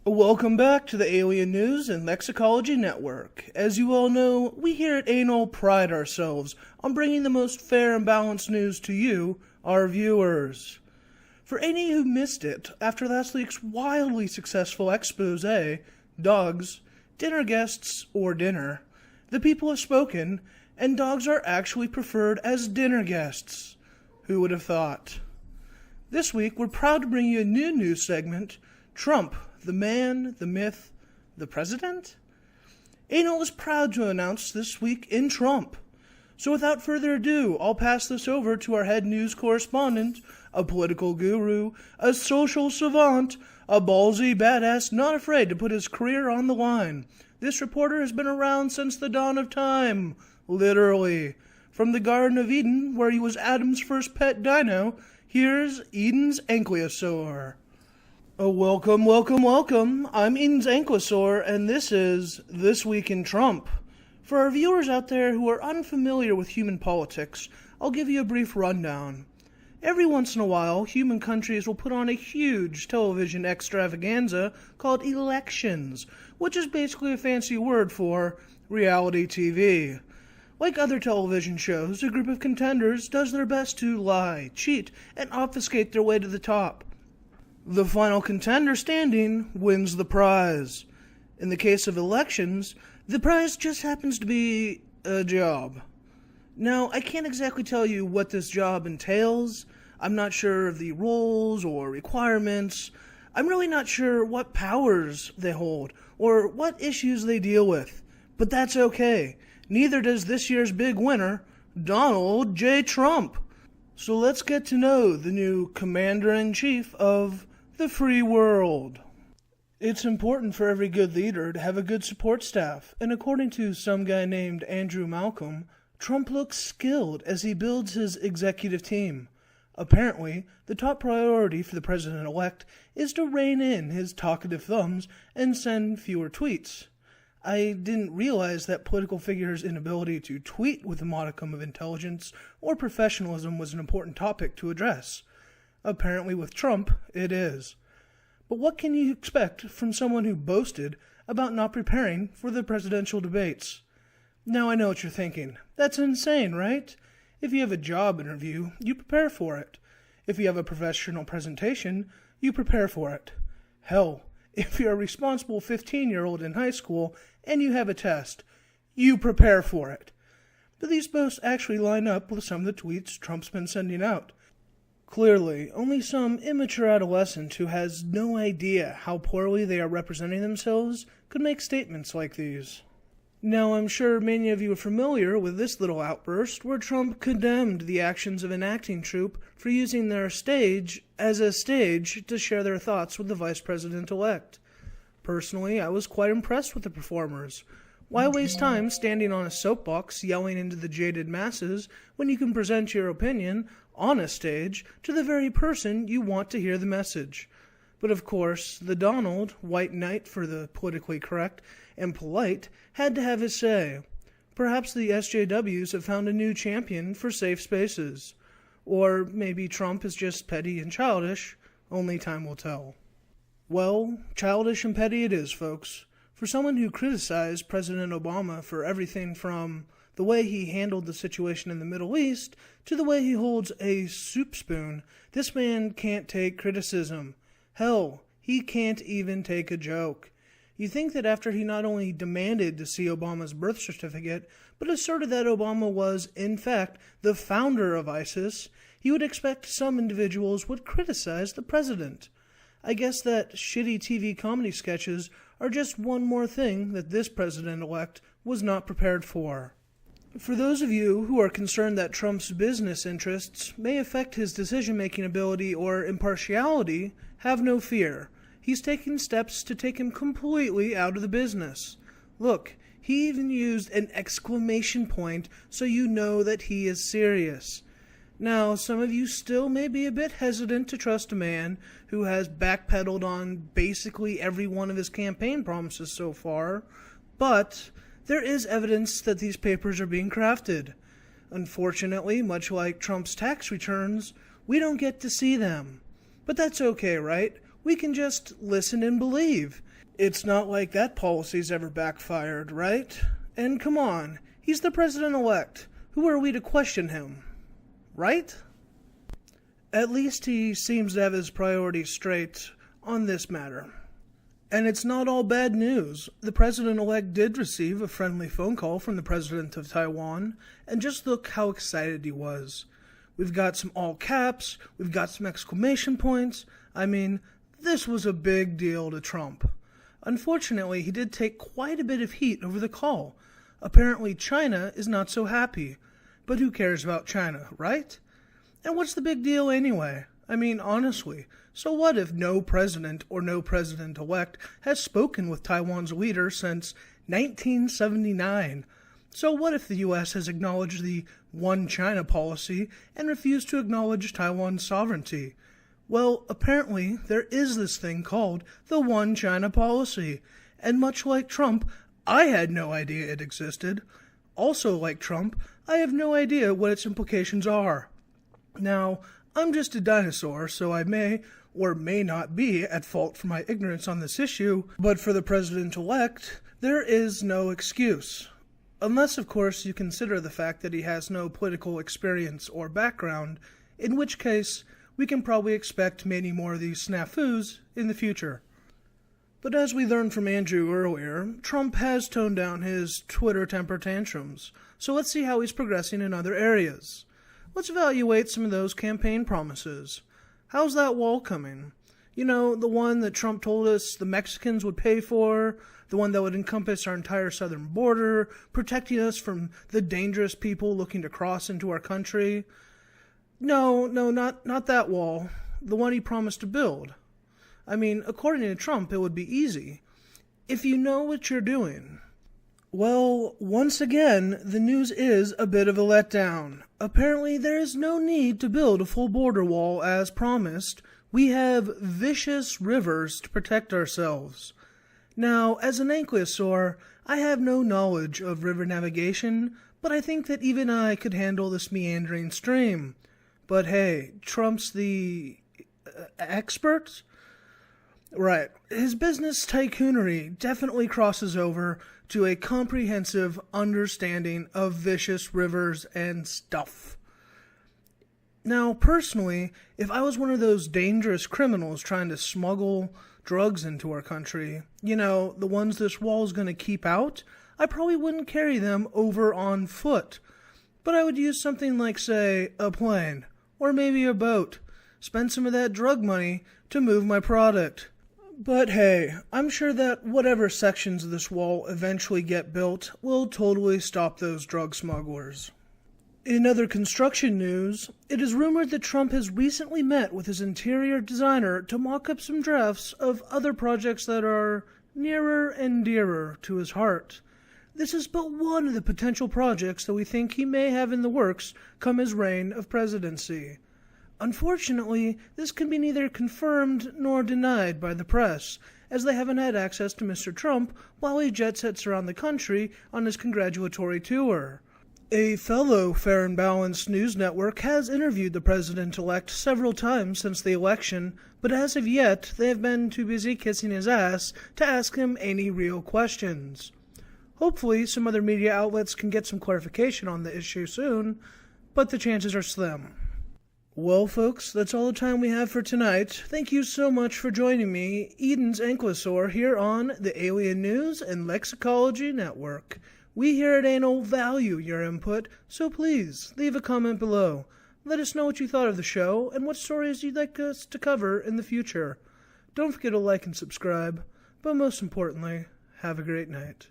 Welcome back to the Alien News and Lexicology Network. As you all know, we here at Anal pride ourselves on bringing the most fair and balanced news to you, our viewers. For any who missed it, after last week's wildly successful expose, dogs, dinner guests, or dinner, the people have spoken, and dogs are actually preferred as dinner guests. Who would have thought? This week, we're proud to bring you a new news segment, Trump, the man, the myth, the president? Anal is proud to announce this week in Trump. So without further ado, I'll pass this over to our head news correspondent, a political guru, a social savant, a ballsy badass not afraid to put his career on the line. This reporter has been around since the dawn of time, literally. From the Garden of Eden, where he was Adam's first pet dino, here's Edens Ankylosaur. Oh, welcome. I'm Edens Ankylosaur, and this is This Week in Trump. For our viewers out there who are unfamiliar with human politics, I'll give you a brief rundown. Every once in a while, human countries will put on a huge television extravaganza called elections, which is basically a fancy word for reality TV. Like other television shows, a group of contenders does their best to lie, cheat, and obfuscate their way to the top. The final contender standing wins the prize. In the case of elections, the prize just happens to be a job. Now, I can't exactly tell you what this job entails. I'm not sure of the roles or requirements. I'm really not sure what powers they hold or what issues they deal with. But that's okay. Neither does this year's big winner, Donald J. Trump. So let's get to know the new Commander-in-Chief of the free world. It's important for every good leader to have a good support staff, and according to some guy named Andrew Malcolm, Trump looks skilled as he builds his executive team. Apparently, the top priority for the president-elect is to rein in his talkative thumbs and send fewer tweets. I didn't realize that political figures' inability to tweet with a modicum of intelligence or professionalism was an important topic to address. Apparently with Trump, it is. But what can you expect from someone who boasted about not preparing for the presidential debates? Now I know what you're thinking. That's insane, right? If you have a job interview, you prepare for it. If you have a professional presentation, you prepare for it. Hell, if you're a responsible 15-year-old in high school and you have a test, you prepare for it. Do these boasts actually line up with some of the tweets Trump's been sending out? Clearly, only some immature adolescent who has no idea how poorly they are representing themselves could make statements like these. Now, I'm sure many of you are familiar with this little outburst where Trump condemned the actions of an acting troupe for using their stage as a stage to share their thoughts with the vice president-elect. Personally, I was quite impressed with the performers. Why waste time standing on a soapbox yelling into the jaded masses when you can present your opinion on a stage to the very person you want to hear the message? But of course, the Donald, white knight for the politically correct and polite, had to have his say. Perhaps the SJWs have found a new champion for safe spaces. Or maybe Trump is just petty and childish. Only time will tell. Well, childish and petty it is, folks. For someone who criticized President Obama for everything from the way he handled the situation in the Middle East to the way he holds a soup spoon, this man can't take criticism. Hell, he can't even take a joke. You think that after he not only demanded to see Obama's birth certificate, but asserted that Obama was, in fact, the founder of ISIS, you would expect some individuals would criticize the president. I guess that shitty TV comedy sketches are just one more thing that this president-elect was not prepared for. For those of you who are concerned that Trump's business interests may affect his decision-making ability or impartiality, have no fear. He's taking steps to take him completely out of the business. Look, he even used an exclamation point so you know that he is serious. Now, some of you still may be a bit hesitant to trust a man who has backpedaled on basically every one of his campaign promises so far, but there is evidence that these papers are being crafted. Unfortunately, much like Trump's tax returns, we don't get to see them. But that's okay, right? We can just listen and believe. It's not like that policy's ever backfired, right? And come on, he's the president-elect. Who are we to question him? Right? At least he seems to have his priorities straight on this matter. And it's not all bad news. The president-elect did receive a friendly phone call from the president of Taiwan, and just look how excited he was. We've got some all caps, we've got some exclamation points. I mean, this was a big deal to Trump. Unfortunately, he did take quite a bit of heat over the call. Apparently, China is not so happy. But who cares about China, right? And what's the big deal anyway? I mean, honestly, so what if no president or no president-elect has spoken with Taiwan's leader since 1979? So what if the U.S. has acknowledged the One China policy and refused to acknowledge Taiwan's sovereignty? Well, apparently there is this thing called the One China policy, and much like Trump, I had no idea it existed. Also like Trump, I have no idea what its implications are. Now, I'm just a dinosaur, so I may or may not be at fault for my ignorance on this issue, but for the president-elect, there is no excuse. Unless, of course, you consider the fact that he has no political experience or background, in which case we can probably expect many more of these snafus in the future. But as we learned from Andrew earlier, Trump has toned down his Twitter temper tantrums, so let's see how he's progressing in other areas. Let's evaluate some of those campaign promises. How's that wall coming? You know, the one that Trump told us the Mexicans would pay for, the one that would encompass our entire southern border, protecting us from the dangerous people looking to cross into our country. No, not that wall. The one he promised to build. I mean, according to Trump, it would be easy. If you know what you're doing. Well, once again, the news is a bit of a letdown. Apparently, there is no need to build a full border wall as promised. We have vicious rivers to protect ourselves. Now, as an ankylosaur, I have no knowledge of river navigation, but I think that even I could handle this meandering stream. But hey, Trump's the expert? Right. His business tycoonery definitely crosses over to a comprehensive understanding of vicious rivers and stuff. Now, personally, if I was one of those dangerous criminals trying to smuggle drugs into our country, you know, the ones this wall's going to keep out, I probably wouldn't carry them over on foot. But I would use something like, say, a plane. Or maybe a boat. Spend some of that drug money to move my product. But hey, I'm sure that whatever sections of this wall eventually get built will totally stop those drug smugglers. In other construction news, it is rumored that Trump has recently met with his interior designer to mock up some drafts of other projects that are nearer and dearer to his heart. This is but one of the potential projects that we think he may have in the works come his reign of presidency. Unfortunately, this can be neither confirmed nor denied by the press, as they haven't had access to Mr. Trump while he jet-sets around the country on his congratulatory tour. A fellow Fair and Balanced news network has interviewed the president-elect several times since the election, but as of yet, they have been too busy kissing his ass to ask him any real questions. Hopefully, some other media outlets can get some clarification on the issue soon, but the chances are slim. Well, folks, that's all the time we have for tonight. Thank you so much for joining me, Edens Ankylosaur, here on the Alien News and Lexicology Network. We here at Anal value your input, so please leave a comment below. Let us know what you thought of the show and what stories you'd like us to cover in the future. Don't forget to like and subscribe, but most importantly, have a great night.